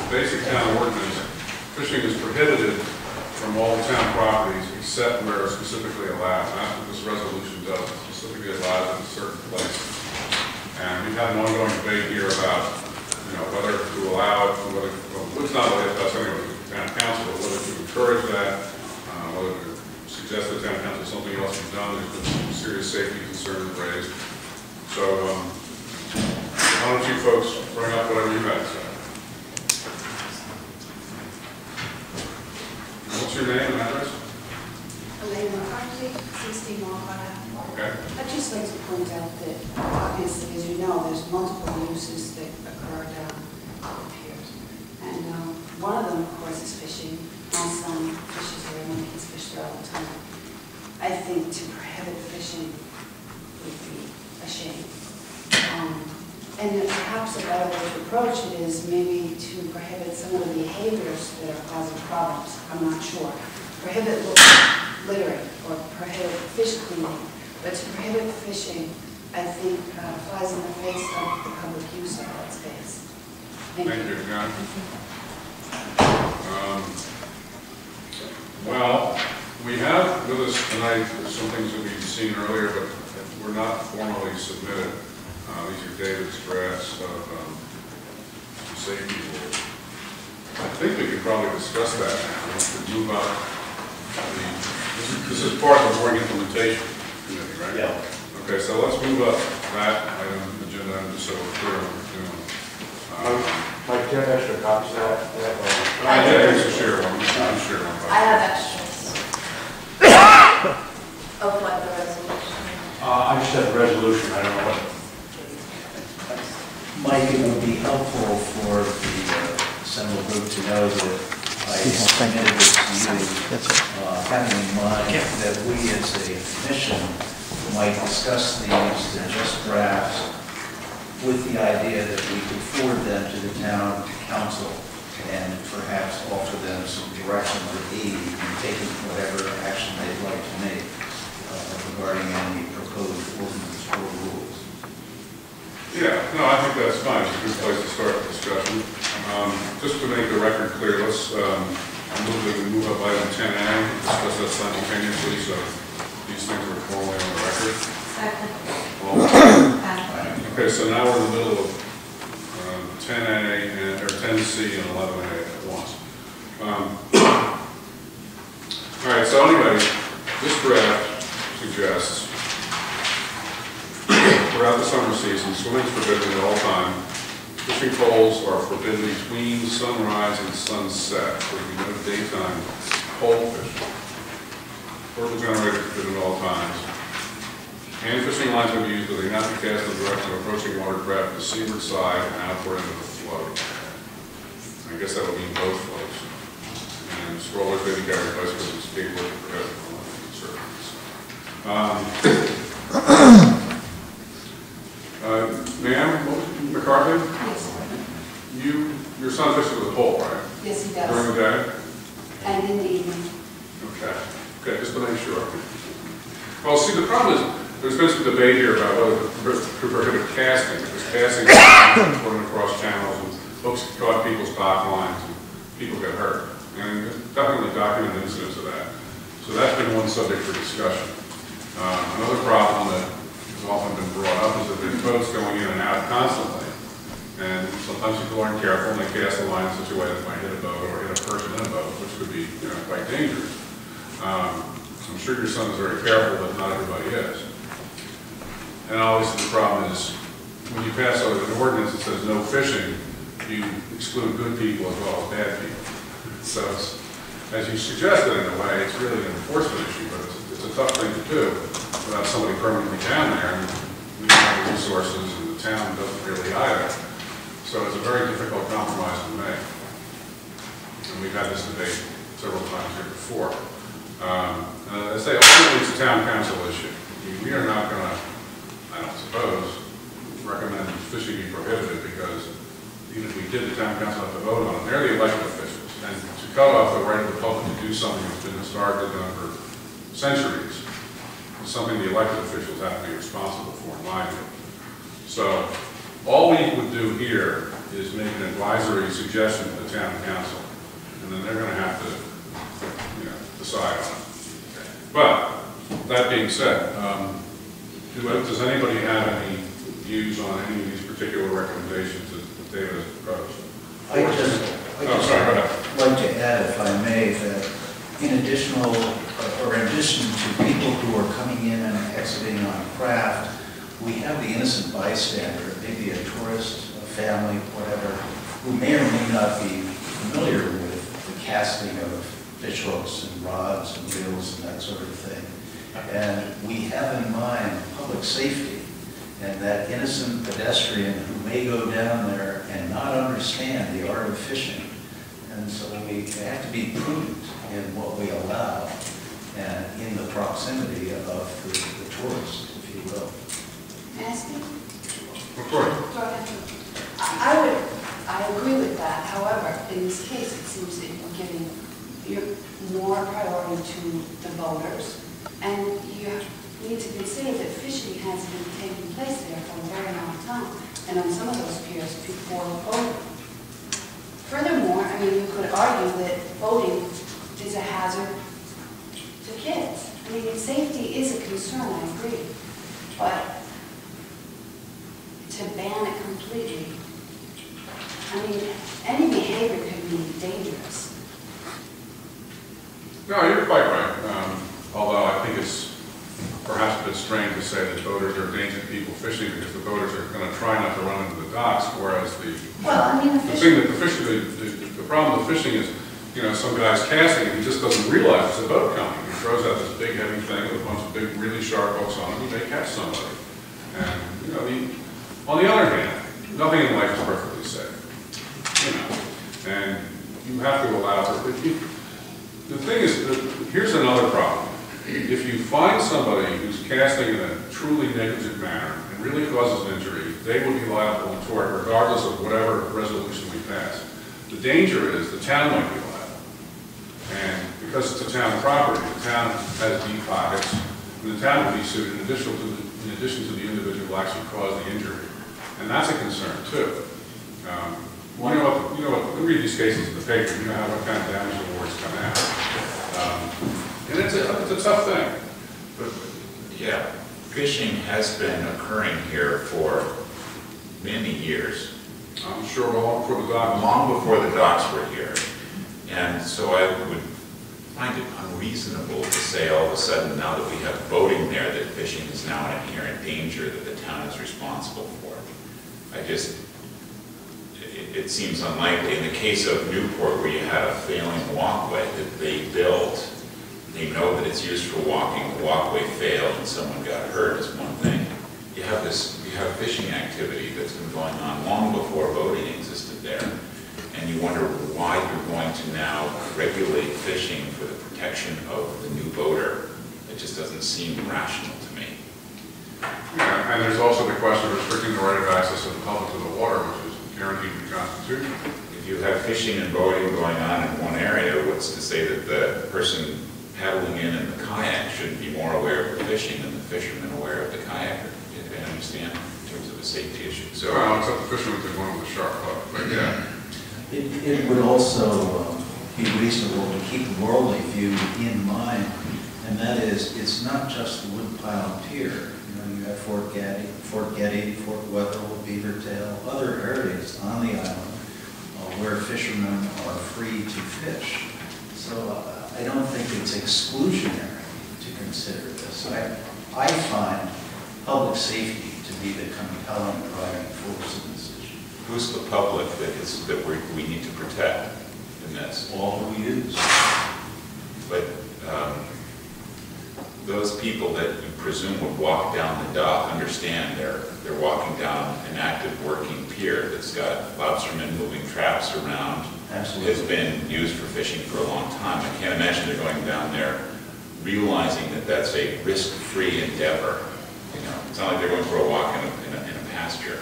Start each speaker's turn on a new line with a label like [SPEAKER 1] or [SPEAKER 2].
[SPEAKER 1] basic town ordinance, fishing is prohibited from all town properties except where specifically allowed. And that's what this resolution does. It specifically allows it in certain places. And we've had an ongoing debate here about, whether to allow it, whether, well, it's not really us anyway, the town council, but whether to encourage that, whether to suggest that town council something else be done. There's been some serious safety concerns raised. So, why don't you folks bring up whatever you had to say? What's your name and address?
[SPEAKER 2] Elaine McCarthy, 16 Walcott.
[SPEAKER 1] Okay.
[SPEAKER 2] I'd just like to point out that, obviously, as you know, there's multiple uses that occur down here. And one of them, of course, is fishing. My son fishes here, and my kids fish there all the time. I think to prohibit fishing would be a shame. And perhaps a better way to approach it is maybe to prohibit some of the behaviors that are causing problems. I'm not sure. Prohibit littering or prohibit fish cleaning. But to prohibit fishing, I think, flies in the face of the public use of that space. Thank you.
[SPEAKER 1] John. Well, we have with us tonight some things that we've seen earlier, but were not formally submitted. These are David's drafts of safety rules. I think we could probably discuss that now. We could move up. This is part of the board implementation committee, right?
[SPEAKER 3] Yeah.
[SPEAKER 1] Okay, so let's move up that item, agenda item, just so we're clear on what we're doing.
[SPEAKER 3] Mike, do you have extra copies of that?
[SPEAKER 1] Yeah, you can share one. You can share one.
[SPEAKER 4] I have extras of what the resolution.
[SPEAKER 3] I just have the resolution. I don't know what.
[SPEAKER 5] Mike, it would be helpful for the Assembly group to know that I submitted this to you, having in mind that we as a commission might discuss these in just drafts with the idea that we could forward them to the town council and perhaps offer them some direction or aid in taking whatever action they'd like to make regarding any proposed ordinance or rules.
[SPEAKER 1] Yeah, no, I think that's fine. It's a good place to start the discussion. Just to make the record clear, let's move up item 10A, discuss that simultaneously, so these things are formally on the record.
[SPEAKER 4] Second.
[SPEAKER 1] Okay, so now we're in the middle of 10A or 10C and 11A at once. All right, so anyway, this draft suggests throughout the summer season, swimming is forbidden at all time. Fishing poles are forbidden between sunrise and sunset. There will be no daytime pole fishing. Portable generators are forbidden at all times. Hand fishing lines will be used, but they cannot be cast in the direction of approaching watercraft to the seaward side and outward into the float. I guess that would mean both floats. And strollers, baby carrier, bicycles, and skateboards are prohibited from service. Ma'am, McCarthy?
[SPEAKER 2] Yes.
[SPEAKER 1] Your son fishes with a pole, right?
[SPEAKER 2] Yes, he does.
[SPEAKER 1] During the day?
[SPEAKER 2] And in the evening.
[SPEAKER 1] Okay, just to make sure. Well, see, the problem is, there's been some debate here about whether to prohibit casting, because casting is running across channels and hooks caught people's dock lines and people get hurt. And there's definitely documented incidents of that. So that's been one subject for discussion. Another problem that has often been brought up is that there's boats going in and out constantly. And sometimes people aren't careful and they cast the line in such a way that might hit a boat or hit a person in a boat, which could be quite dangerous. I'm sure your son is very careful, but not everybody is. And obviously the problem is, when you pass over an ordinance that says no fishing, you exclude good people as well as bad people. So, as you suggested in a way, it's really an enforcement issue, but it's a tough thing to do without somebody permanently down there. And we don't have the resources, and the town doesn't really either. So it's a very difficult compromise to make. And we've had this debate several times here before. As I say, ultimately it's a town council issue. We are not going to, I don't suppose, recommend fishing be prohibited, because even if we did, the town council have to vote on it. They're the elected officials. And to cut off the right of the public to do something that's been historically done for centuries is something the elected officials have to be responsible for, in my view. So all we would do here is make an advisory suggestion to the town council, and then they're going to have to, decide on it. But that being said, does anybody have any views on any of these particular recommendations that David has proposed?
[SPEAKER 5] I just like to add, if I may, that in addition to people who are coming in and exiting on craft, we have the innocent bystander, maybe a tourist, a family, whatever, who may or may not be familiar with the casting of fish hooks and rods and reels and that sort of thing. And we have in mind public safety and that innocent pedestrian who may go down there and not understand the art of fishing. And so we have to be prudent in what we allow and in the proximity of the tourist, if you will.
[SPEAKER 2] May I speak?
[SPEAKER 1] Of course.
[SPEAKER 2] Go ahead. I agree with that. However, in this case, it seems that you're more priority to the boaters, and you need to consider that fishing has been taking place there for a very long time, and on some of those piers before boating. Furthermore, I mean, you could argue that boating is a hazard to kids. I mean, safety is a concern, I agree, but to ban it completely, I mean, any behavior could be dangerous.
[SPEAKER 1] No, you're quite right. Although I think it's perhaps a bit strange to say that boaters are dangerous people fishing because the boaters are going to try not to run into the docks, whereas the problem with fishing is, some guy's casting and he just doesn't realize it's a boat coming. He throws out this big heavy thing with a bunch of big, really sharp hooks on it. He may catch somebody. And on the other hand, nothing in life is perfectly safe. And you have to allow for it. The thing is, here's another problem. If you find somebody who's casting in a truly negligent manner and really causes an injury, they will be liable in tort regardless of whatever resolution we pass. The danger is the town might be liable. And because it's a town property, the town has deep pockets, and the town will be sued in addition to the individual who actually caused the injury. And that's a concern too. We read these cases in the paper, you know what kind of damage awards come out. And it's a tough thing.
[SPEAKER 6] But yeah, fishing has been occurring here for many years.
[SPEAKER 1] I'm sure long before the docks.
[SPEAKER 6] Long before the docks were here. And so I would find it unreasonable to say all of a sudden, now that we have boating there, that fishing is now an inherent danger that the town is responsible for. It seems unlikely. In the case of Newport, where you had a failing walkway that they built, they know that it's used for walking, the walkway failed and someone got hurt is one thing. You have fishing activity that's been going on long before boating existed there. And you wonder why you're going to now regulate fishing for the protection of the new boater. It just doesn't seem rational to me.
[SPEAKER 1] Yeah, and there's also the question of restricting the right of access of the public to the water, which is guaranteed in the Constitution.
[SPEAKER 6] If you have fishing and boating going on in one area, what's to say that the person paddling in the kayak shouldn't be more aware of the fishing than the fisherman aware of the kayaker? I understand in terms of a safety issue. So,
[SPEAKER 1] well, except the fisherman took one with a sharp hook, but yeah.
[SPEAKER 5] It would also be reasonable to keep the worldly view in mind, and that is, it's not just the Woodpile Pier. You have Fort Getty, Fort Wetherill, Beavertail, other areas on the island where fishermen are free to fish. So I don't think it's exclusionary to consider this. I find public safety to be the compelling driving force in this issue.
[SPEAKER 6] who's the public that we need to protect in this?
[SPEAKER 5] All who use.
[SPEAKER 6] But those people that you presume would walk down the dock understand they're walking down an active working pier that's got lobstermen moving traps around.
[SPEAKER 5] Absolutely.
[SPEAKER 6] Has been used for fishing for a long time. I can't imagine they're going down there realizing that that's a risk-free endeavor. You know, it's not like they're going for a walk in a pasture.